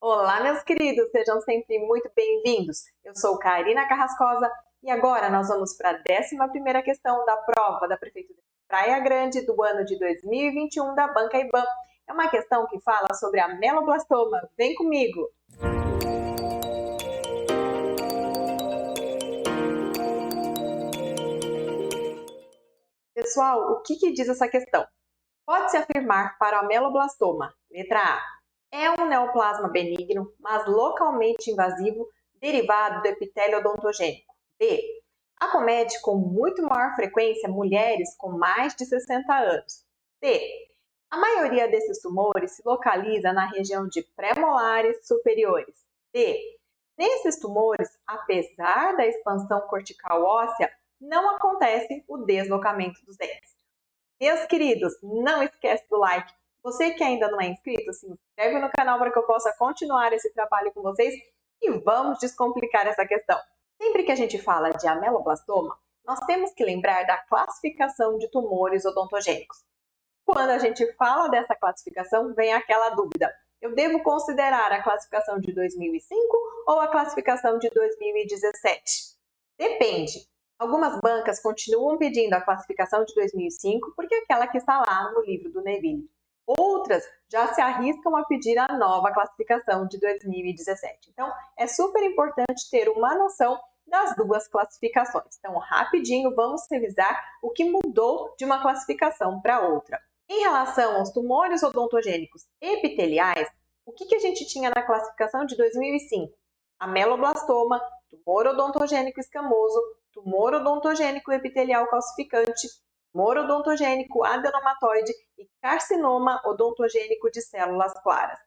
Olá, meus queridos, sejam sempre muito bem-vindos. Eu sou Karina Carrascosa e agora nós vamos para a 11ª questão da prova da Prefeitura de Praia Grande do ano de 2021 da Banca IBAN. É uma questão que fala sobre a ameloblastoma. Vem comigo! Pessoal, o que diz essa questão? Pode-se afirmar para o ameloblastoma, letra A, é um neoplasma benigno, mas localmente invasivo, derivado do epitélio odontogênico. B, acomete com muito maior frequência mulheres com mais de 60 anos. C, a maioria desses tumores se localiza na região de pré-molares superiores. D, nesses tumores, apesar da expansão cortical óssea, não acontece o deslocamento dos dentes. Meus queridos, não esquece do like. Você que ainda não é inscrito, se inscreve no canal para que eu possa continuar esse trabalho com vocês e vamos descomplicar essa questão. Sempre que a gente fala de ameloblastoma, nós temos que lembrar da classificação de tumores odontogênicos. Quando a gente fala dessa classificação, vem aquela dúvida. Eu devo considerar a classificação de 2005 ou a classificação de 2017? Depende. Algumas bancas continuam pedindo a classificação de 2005 porque é aquela que está lá no livro do Neville. Outras já se arriscam a pedir a nova classificação de 2017. Então, é super importante ter uma noção das duas classificações. Então, rapidinho, vamos revisar o que mudou de uma classificação para outra. Em relação aos tumores odontogênicos epiteliais, o que a gente tinha na classificação de 2005? Ameloblastoma, tumor odontogênico escamoso, tumor odontogênico epitelial calcificante, tumor odontogênico adenomatoide e carcinoma odontogênico de células claras.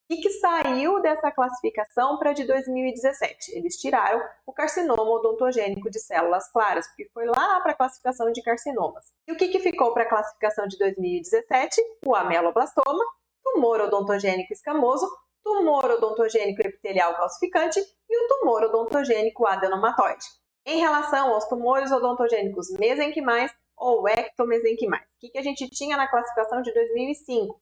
O que saiu dessa classificação para de 2017? Eles tiraram o carcinoma odontogênico de células claras, porque foi lá para a classificação de carcinomas. E o que ficou para a classificação de 2017? O ameloblastoma, tumor odontogênico escamoso, tumor odontogênico epitelial calcificante e o tumor odontogênico adenomatoide. Em relação aos tumores odontogênicos mesenquimais ou ectomesenquimais, o que a gente tinha na classificação de 2005?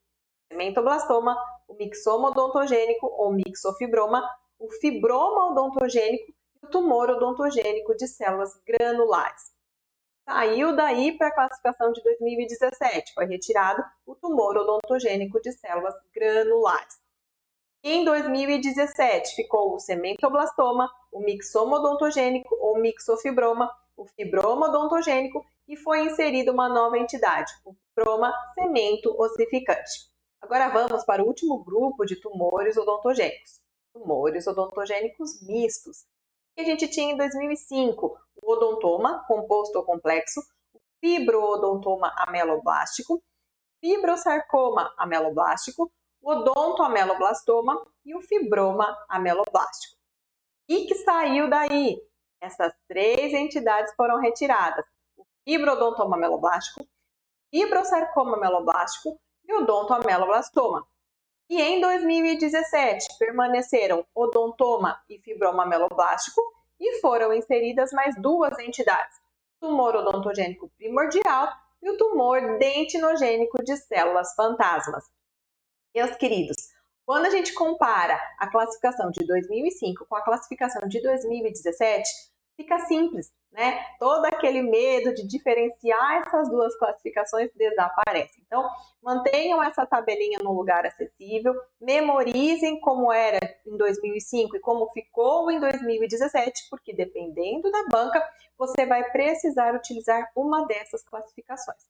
Cementoblastoma, o mixoma odontogênico ou mixofibroma, o fibroma odontogênico e o tumor odontogênico de células granulares. Saiu daí para a classificação de 2017, foi retirado o tumor odontogênico de células granulares. Em 2017 ficou o cementoblastoma, o mixoma odontogênico ou mixofibroma, o fibroma odontogênico e foi inserida uma nova entidade, o fibroma cemento ossificante. Agora vamos para o último grupo de tumores odontogênicos mistos. O que a gente tinha em 2005? O odontoma, composto ou complexo, o fibroodontoma ameloblástico, fibrosarcoma ameloblástico, o odontoameloblastoma e o fibroma ameloblástico. O que saiu daí? Essas três entidades foram retiradas: o fibrodontoma ameloblástico, fibrosarcoma ameloblástico e o odontoameloblastoma. E em 2017 permaneceram odontoma e fibroma ameloblástico e foram inseridas mais duas entidades: o tumor odontogênico primordial e o tumor dentinogênico de células fantasmas. Meus queridos, quando a gente compara a classificação de 2005 com a classificação de 2017, fica simples, né? Todo aquele medo de diferenciar essas duas classificações desaparece. Então, mantenham essa tabelinha no lugar acessível, memorizem como era em 2005 e como ficou em 2017, porque dependendo da banca, você vai precisar utilizar uma dessas classificações.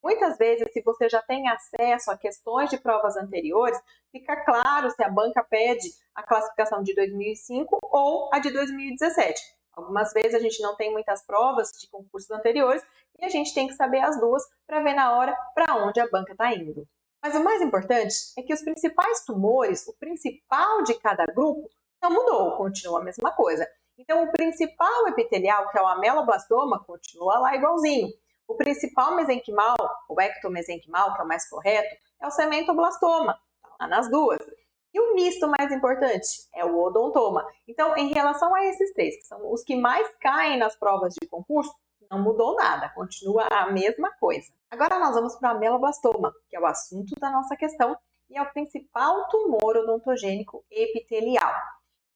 Muitas vezes, se você já tem acesso a questões de provas anteriores, fica claro se a banca pede a classificação de 2005 ou a de 2017. Algumas vezes a gente não tem muitas provas de concursos anteriores e a gente tem que saber as duas para ver na hora para onde a banca está indo. Mas o mais importante é que os principais tumores, o principal de cada grupo, não mudou, continua a mesma coisa. Então, o principal epitelial, que é o ameloblastoma, continua lá igualzinho. O principal mesenquimal, o ectomesenquimal, que é o mais correto, é o cementoblastoma, está lá nas duas. E o misto mais importante é o odontoma. Então, em relação a esses três, que são os que mais caem nas provas de concurso, não mudou nada, continua a mesma coisa. Agora nós vamos para o ameloblastoma, que é o assunto da nossa questão, e é o principal tumor odontogênico epitelial.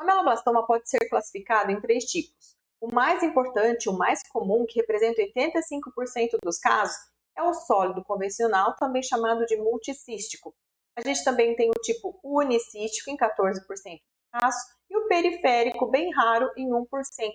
O ameloblastoma pode ser classificado em 3 tipos. O mais importante, o mais comum, que representa 85% dos casos, é o sólido convencional, também chamado de multicístico. A gente também tem o tipo unicístico, em 14% dos casos, e o periférico, bem raro, em 1%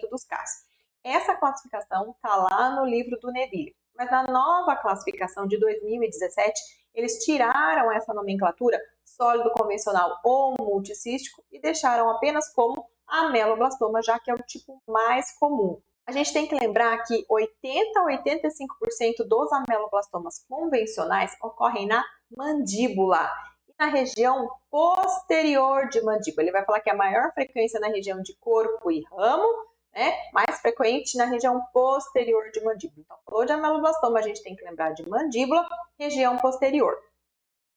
dos casos. Essa classificação está lá no livro do Neville, mas na nova classificação de 2017, eles tiraram essa nomenclatura sólido convencional ou multicístico e deixaram apenas como ameloblastoma, já que é o tipo mais comum. A gente tem que lembrar que 80 a 85% dos ameloblastomas convencionais ocorrem na mandíbula e na região posterior de mandíbula. Ele vai falar que a maior frequência na região de corpo e ramo, né? Mais frequente na região posterior de mandíbula. Então, falou de ameloblastoma, a gente tem que lembrar de mandíbula, região posterior.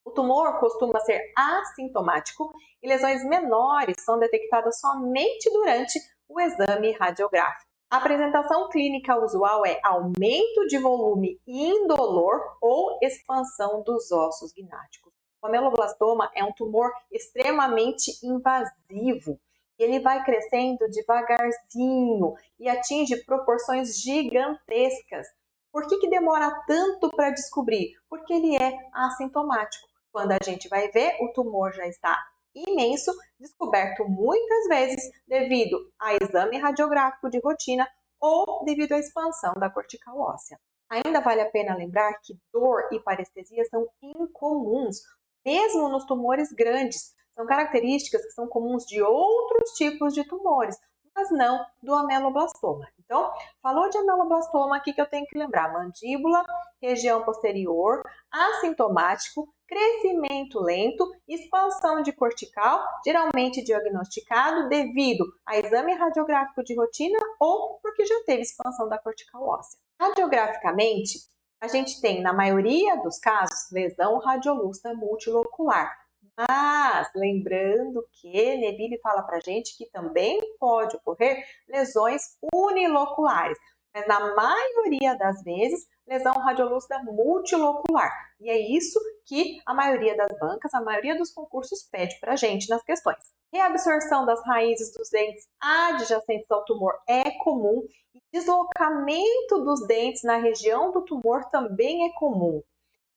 O tumor costuma ser assintomático e lesões menores são detectadas somente durante o exame radiográfico. A apresentação clínica usual é aumento de volume indolor ou expansão dos ossos gnáticos. O ameloblastoma é um tumor extremamente invasivo. Ele vai crescendo devagarzinho e atinge proporções gigantescas. Por que demora tanto para descobrir? Porque ele é assintomático. Quando a gente vai ver, o tumor já está imenso, descoberto muitas vezes devido a exame radiográfico de rotina ou devido à expansão da cortical óssea. Ainda vale a pena lembrar que dor e parestesia são incomuns, mesmo nos tumores grandes. São características que são comuns de outros tipos de tumores, mas não do ameloblastoma. Então, falou de ameloblastoma, aqui que eu tenho que lembrar: mandíbula, região posterior, assintomático, crescimento lento, expansão de cortical, geralmente diagnosticado devido a exame radiográfico de rotina ou porque já teve expansão da cortical óssea. Radiograficamente, a gente tem, na maioria dos casos, lesão radiolúcida multilocular. Mas, lembrando que Neville fala pra gente que também pode ocorrer lesões uniloculares, mas na maioria das vezes, lesão radiolúcida multilocular. E é isso que a maioria das bancas, a maioria dos concursos pede pra gente nas questões. Reabsorção das raízes dos dentes adjacentes ao tumor é comum e deslocamento dos dentes na região do tumor também é comum.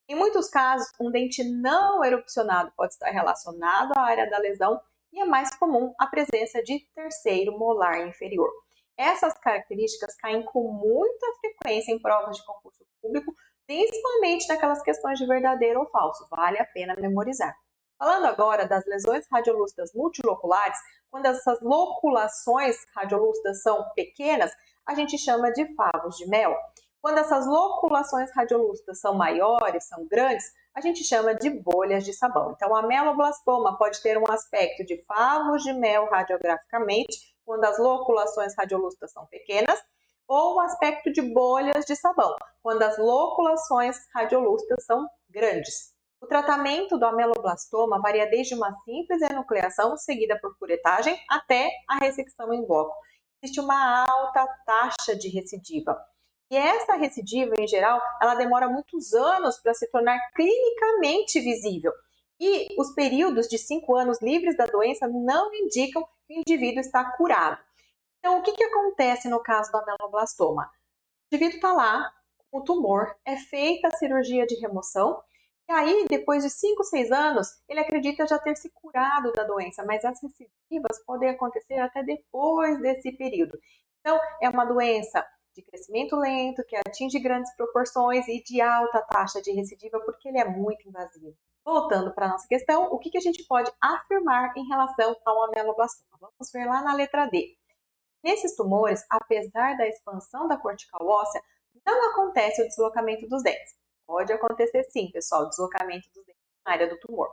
Em muitos casos, um dente não erupcionado pode estar relacionado à área da lesão e é mais comum a presença de terceiro molar inferior. Essas características caem com muita frequência em provas de concurso público, principalmente naquelas questões de verdadeiro ou falso. Vale a pena memorizar. Falando agora das lesões radiolúcidas multiloculares, quando essas loculações radiolúcidas são pequenas, a gente chama de favos de mel. Quando essas loculações radiolúcidas são maiores, são grandes, a gente chama de bolhas de sabão. Então, a ameloblastoma pode ter um aspecto de favos de mel radiograficamente, quando as loculações radiolúcidas são pequenas, ou um aspecto de bolhas de sabão, quando as loculações radiolúcidas são grandes. O tratamento do ameloblastoma varia desde uma simples enucleação, seguida por curetagem, até a ressecção em bloco. Existe uma alta taxa de recidiva. E essa recidiva, em geral, ela demora muitos anos para se tornar clinicamente visível. E os períodos de 5 anos livres da doença não indicam que o indivíduo está curado. Então, o que acontece no caso do ameloblastoma? O indivíduo está lá, com o tumor, é feita a cirurgia de remoção, e aí, depois de 5, 6 anos, ele acredita já ter se curado da doença, mas as recidivas podem acontecer até depois desse período. Então, é uma doença de crescimento lento, que atinge grandes proporções e de alta taxa de recidiva, porque ele é muito invasivo. Voltando para a nossa questão, o que a gente pode afirmar em relação ao ameloblastoma? Vamos ver lá na letra D. Nesses tumores, apesar da expansão da cortical óssea, não acontece o deslocamento dos dentes. Pode acontecer sim, pessoal, o deslocamento dos dentes na área do tumor.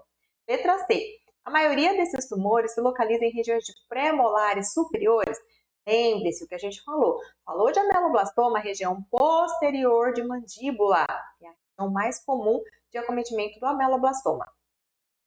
Letra C. A maioria desses tumores se localiza em regiões de pré-molares superiores. Lembre-se o que a gente falou. Falou de ameloblastoma, região posterior de mandíbula, que é a região mais comum de acometimento do ameloblastoma.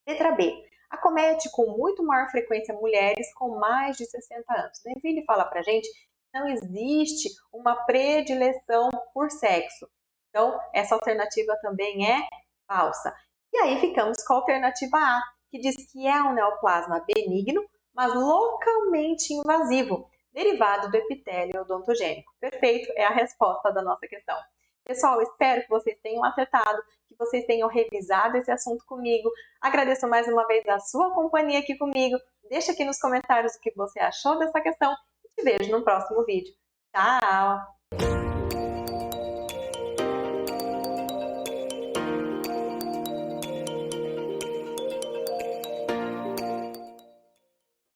Letra B. Acomete com muito maior frequência mulheres com mais de 60 anos. Neville fala pra gente que não existe uma predileção por sexo. Então, essa alternativa também é falsa. E E aí ficamos com a alternativa A, que diz que é um neoplasma benigno, mas localmente invasivo, derivado do epitélio odontogênico. Perfeito, é a resposta da nossa questão. Pessoal, espero que vocês tenham acertado, que vocês tenham revisado esse assunto comigo. Agradeço mais uma vez a sua companhia aqui comigo. Deixa aqui nos comentários o que você achou dessa questão e te vejo no próximo vídeo. Tchau!